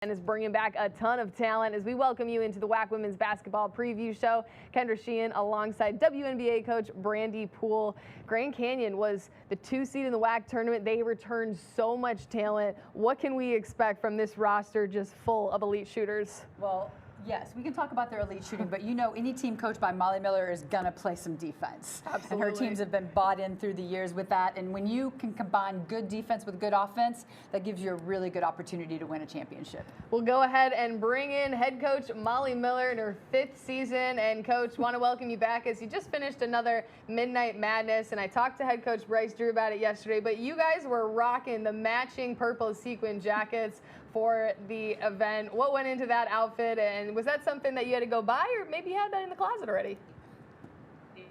And is bringing back a ton of talent as we welcome you into the WAC Women's Basketball Preview Show. Kendra Sheehan alongside WNBA coach Brandy Poole. Grand Canyon was the 2 seed in the WAC tournament. They returned so much talent. What can we expect from this roster just full of elite shooters? Well, yes, we can talk about their elite shooting, but you know any team coached by Molly Miller is going to play some defense. Absolutely. And her teams have been bought in through the years with that. And when you can combine good defense with good offense, that gives you a really good opportunity to win a championship. We'll go ahead and bring in head coach Molly Miller in her 5th season. And coach, want to welcome you back as you just finished another Midnight Madness. And I talked to head coach Bryce Drew about it yesterday, but you guys were rocking the matching purple sequin jackets for the event. What went into that outfit, and was that something that you had to go buy, or maybe you had that in the closet already?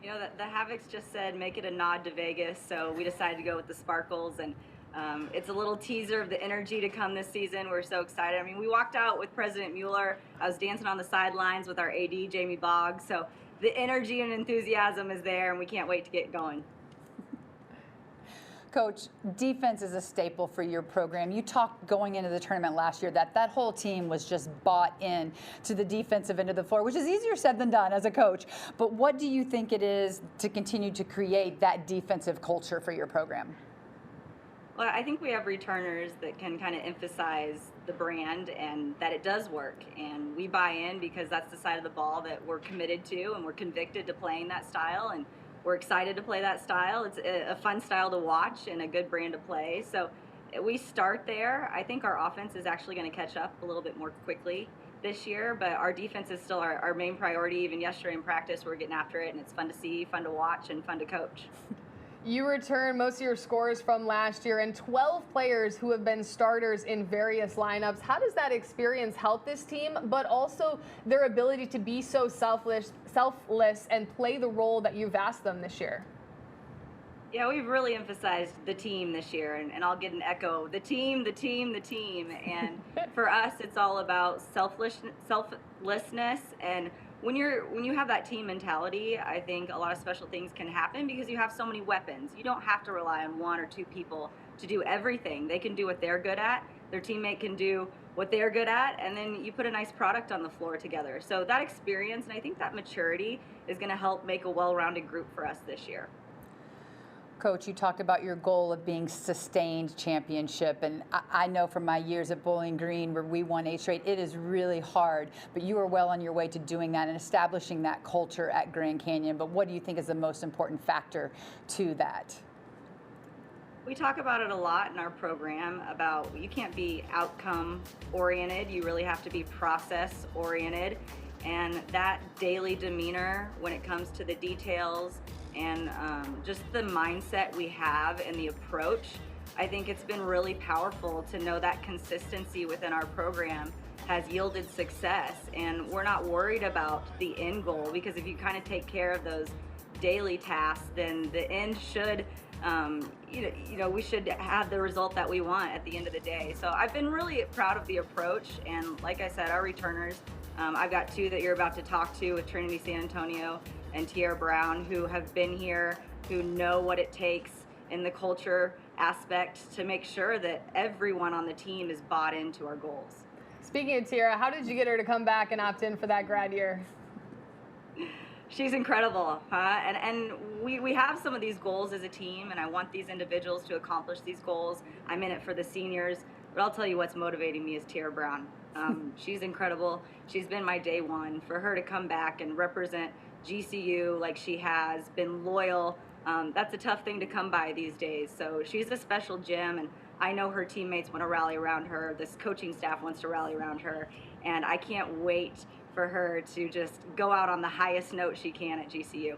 You know, the Havocs just said make it a nod to Vegas, so we decided to go with the sparkles, and it's a little teaser of the energy to come this season. We're so excited. I mean, we walked out with President Mueller. I was dancing on the sidelines with our AD, Jamie Boggs, so the energy and enthusiasm is there, and we can't wait to get going. Coach, defense is a staple for your program. You talked going into the tournament last year that whole team was just bought in to the defensive end of the floor, which is easier said than done as a coach. But what do you think it is to continue to create that defensive culture for your program? Well, I think we have returners that can kind of emphasize the brand and that it does work. And we buy in because that's the side of the ball that we're committed to, and we're convicted to playing that style. And we're excited to play that style. It's a fun style to watch and a good brand to play. So we start there. I think our offense is actually going to catch up a little bit more quickly this year, but our defense is still our main priority. Even yesterday in practice, we're getting after it, and it's fun to see, fun to watch, and fun to coach. You return most of your scores from last year and 12 players who have been starters in various lineups. How does that experience help this team, but also their ability to be so selfless and play the role that you've asked them this year? Yeah, we've really emphasized the team this year, and I'll get an echo. The team, the team, the team. And for us, it's all about selflessness, and when you have that team mentality, I think a lot of special things can happen because you have so many weapons. You don't have to rely on 1 or 2 people to do everything. They can do what they're good at, their teammate can do what they're good at, and then you put a nice product on the floor together. So that experience, and I think that maturity, is going to help make a well-rounded group for us this year. Coach, you talked about your goal of being sustained championship, and I know from my years at Bowling Green where we won 8 straight, it is really hard, but you are well on your way to doing that and establishing that culture at Grand Canyon. But what do you think is the most important factor to that? We talk about it a lot in our program about you can't be outcome oriented, you really have to be process oriented, and that daily demeanor when it comes to the details and just the mindset we have and the approach, I think it's been really powerful to know that consistency within our program has yielded success, and we're not worried about the end goal, because if you kind of take care of those daily tasks, then the end should we should have the result that we want at the end of the day. So I've been really proud of the approach, and like I said, our returners, I've got 2 that you're about to talk to with Trinity San Antonio and Tierra Brown, who have been here, who know what it takes in the culture aspect to make sure that everyone on the team is bought into our goals. Speaking of Tierra, how did you get her to come back and opt in for that grad year? She's incredible, huh? And we have some of these goals as a team, and I want these individuals to accomplish these goals. I'm in it for the seniors, but I'll tell you what's motivating me is Tierra Brown. She's incredible. She's been my day one. For her to come back and represent GCU like she has, been loyal, that's a tough thing to come by these days. So she's a special gem, and I know her teammates want to rally around her. This coaching staff wants to rally around her, and I can't wait for her to just go out on the highest note she can at GCU.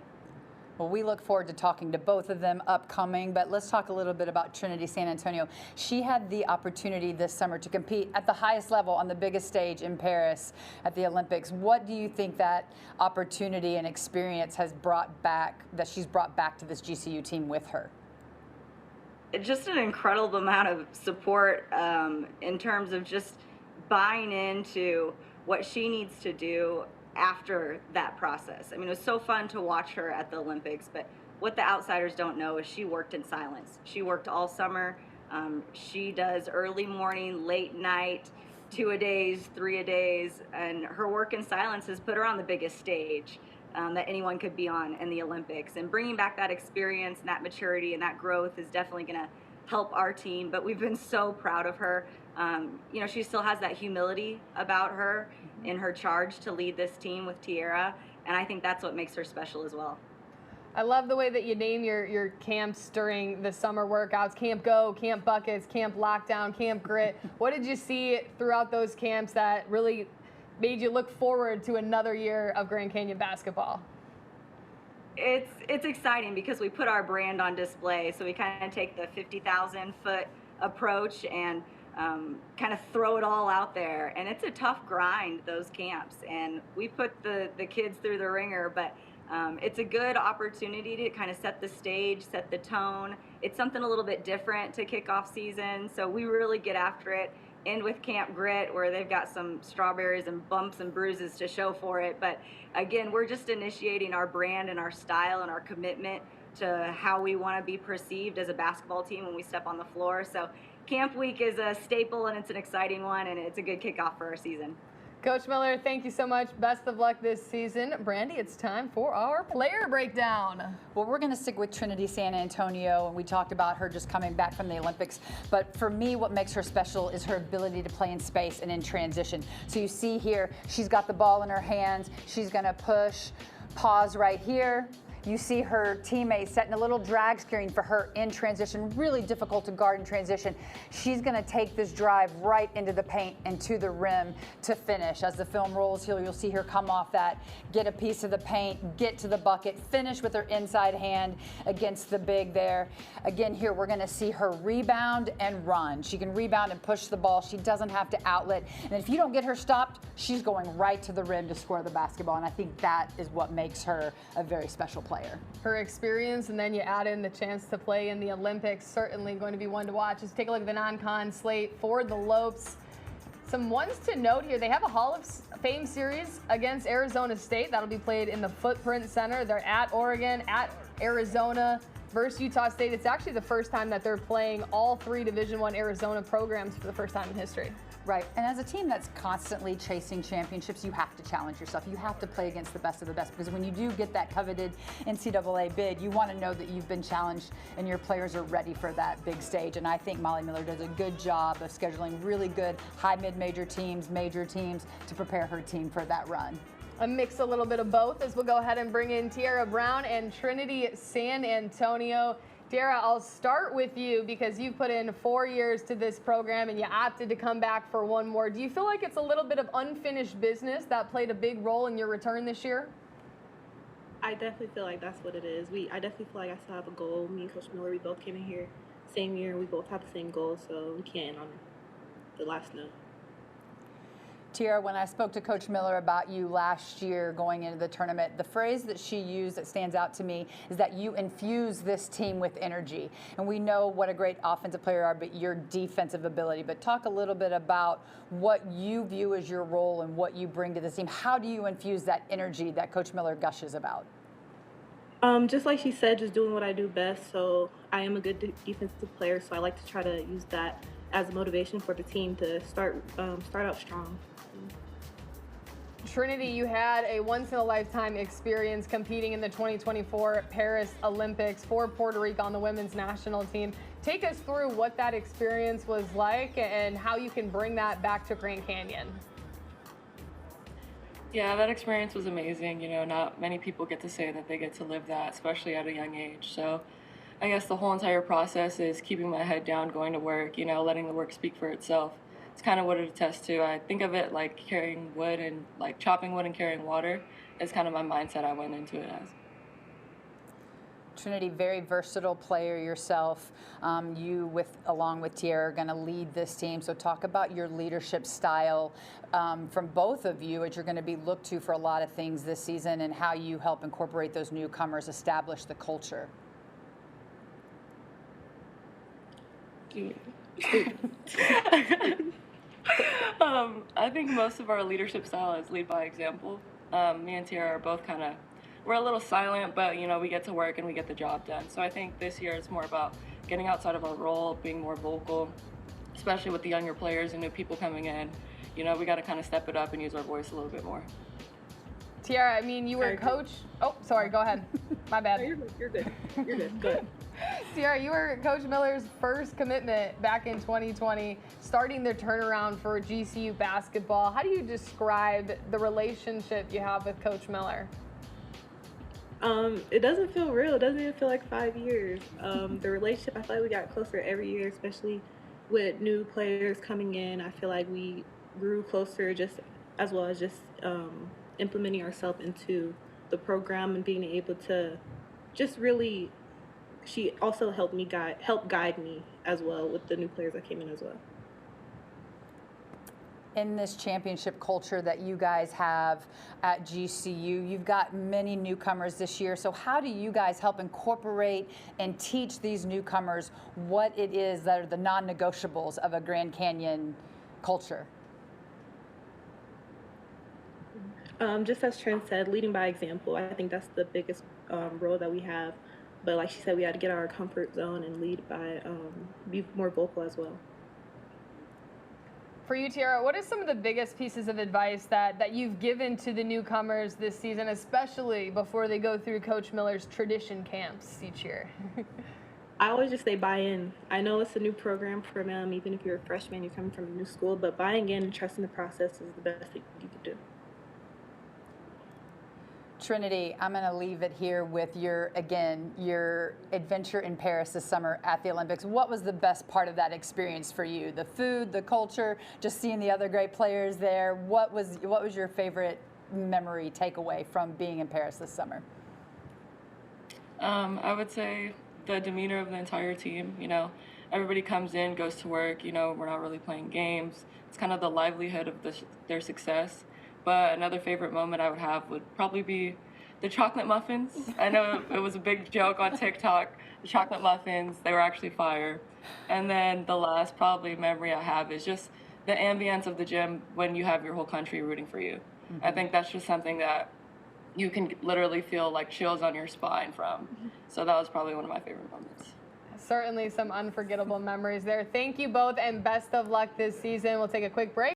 Well, we look forward to talking to both of them upcoming, but let's talk a little bit about Trinity San Antonio. She had the opportunity this summer to compete at the highest level on the biggest stage in Paris at the Olympics. What do you think that opportunity and experience has brought back, that she's brought back to this GCU team with her? Just an incredible amount of support in terms of just buying into what she needs to do after that process. I mean, it was so fun to watch her at the Olympics, but what the outsiders don't know is she worked in silence. She worked all summer. She does early morning, late night, 2-a-days, 3-a-days, and her work in silence has put her on the biggest stage that anyone could be on in the Olympics. And bringing back that experience and that maturity and that growth is definitely going to help our team. But we've been so proud of her. She still has that humility about her in her charge to lead this team with Tiara, and I think that's what makes her special as well. I love the way that you name your camps during the summer workouts: Camp Go, Camp Buckets, Camp Lockdown, Camp Grit. What did you see throughout those camps that really made you look forward to another year of Grand Canyon basketball? It's exciting because we put our brand on display, so we kind of take the 50,000-foot approach and kind of throw it all out there. And it's a tough grind, those camps, and we put the kids through the ringer, but it's a good opportunity to kind of set the stage, set the tone. It's something a little bit different to kick off season, so we really get after it. And with Camp Grit, where they've got some strawberries and bumps and bruises to show for it. But again, we're just initiating our brand and our style and our commitment to how we want to be perceived as a basketball team when we step on the floor. So Camp Week is a staple, and it's an exciting one, and it's a good kickoff for our season. Coach Miller, thank you so much. Best of luck this season. Brandy, it's time for our player breakdown. Well, we're going to stick with Trinity San Antonio, and we talked about her just coming back from the Olympics. But for me, what makes her special is her ability to play in space and in transition. So you see here, she's got the ball in her hands. She's going to push, pause right here. You see her teammate setting a little drag screen for her in transition, really difficult to guard in transition. She's going to take this drive right into the paint and to the rim to finish. As the film rolls here, you'll see her come off that, get a piece of the paint, get to the bucket, finish with her inside hand against the big there. Again, here we're going to see her rebound and run. She can rebound and push the ball. She doesn't have to outlet. And if you don't get her stopped, she's going right to the rim to score the basketball. And I think that is what makes her a very special player. Her experience, and then you add in the chance to play in the Olympics, certainly going to be one to watch. Just take a look at the non-con slate for the Lopes. Some ones to note here: they have a Hall of Fame series against Arizona State. That'll be played in the Footprint Center. They're at Oregon, at Arizona, versus Utah State. It's actually the first time that they're playing all three Division I Arizona programs for the first time in history. Right, and as a team that's constantly chasing championships, you have to challenge yourself. You have to play against the best of the best, because when you do get that coveted NCAA bid, you want to know that you've been challenged and your players are ready for that big stage. And I think Molly Miller does a good job of scheduling really good high mid-major teams, major teams to prepare her team for that run. A mix, a little bit of both, as we'll go ahead and bring in Tiara Brown and Trinity San Antonio. Tiara, I'll start with you because you've put in 4 years to this program and you opted to come back for one more. Do you feel like it's a little bit of unfinished business that played a big role in your return this year? I definitely feel like that's what it is. I definitely feel like I still have a goal. Me and Coach Miller, we both came in here same year. We both have the same goal, so we can't end on the last note. Tiara, when I spoke to Coach Miller about you last year going into the tournament, the phrase that she used that stands out to me is that you infuse this team with energy. And we know what a great offensive player you are, but your defensive ability. But talk a little bit about what you view as your role and what you bring to this team. How do you infuse that energy that Coach Miller gushes about? Just like she said, just doing what I do best. So I am a good defensive player, so I like to try to use that as a motivation for the team to start out strong. Trinity, you had a once-in-a-lifetime experience competing in the 2024 Paris Olympics for Puerto Rico on the women's national team. Take us through what that experience was like and how you can bring that back to Grand Canyon. Yeah, that experience was amazing. You know, not many people get to say that they get to live that, especially at a young age. So I guess the whole entire process is keeping my head down, going to work, you know, letting the work speak for itself. It's kind of what it attests to. I think of it like carrying wood and like chopping wood and carrying water is kind of my mindset I went into it as. Trinity, very versatile player yourself. You, along with Tiara, are going to lead this team. So talk about your leadership style from both of you, as you're going to be looked to for a lot of things this season, and how you help incorporate those newcomers, establish the culture. I think most of our leadership style is lead by example. Me and Tiara are both we're a little silent, but you know, we get to work and we get the job done. So I think this year it's more about getting outside of our role, being more vocal, especially with the younger players and new people coming in. you know, we got to kind of step it up and use our voice a little bit more. Tiara, I mean, you were coach. Oh, sorry, go ahead. My bad. No, you're good. You're good. Go ahead. Tiara, you were Coach Miller's first commitment back in 2020, starting the turnaround for GCU basketball. How do you describe the relationship you have with Coach Miller? It doesn't feel real. It doesn't even feel like 5 years. The relationship, I feel like we got closer every year, especially with new players coming in. I feel like we grew closer, just as well as just implementing ourselves into the program and being able to just really. She also helped guide me as well with the new players that came in as well. In this championship culture that you guys have at GCU, you've got many newcomers this year. So how do you guys help incorporate and teach these newcomers what it is that are the non-negotiables of a Grand Canyon culture? Just as Trent said, leading by example. I think that's the biggest role that we have. But like she said, we had to get out of our comfort zone and lead by be more vocal as well. For you, Tiara, what are some of the biggest pieces of advice that you've given to the newcomers this season, especially before they go through Coach Miller's tradition camps each year? I always just say buy in. I know it's a new program for them, even if you're a freshman, you're coming from a new school, but buying in and trusting the process is the best thing you can do. Trinity, I'm going to leave it here with your adventure in Paris this summer at the Olympics. What was the best part of that experience for you? The food, the culture, just seeing the other great players there. What was your favorite memory takeaway from being in Paris this summer? I would say the demeanor of the entire team. You know, everybody comes in, goes to work. You know, we're not really playing games. It's kind of the livelihood of their success. But another favorite moment I would have would probably be the chocolate muffins. I know it was a big joke on TikTok. The chocolate muffins, they were actually fire. And then the last probably memory I have is just the ambience of the gym when you have your whole country rooting for you. Mm-hmm. I think that's just something that you can literally feel like chills on your spine from. So that was probably one of my favorite moments. Certainly some unforgettable memories there. Thank you both and best of luck this season. We'll take a quick break.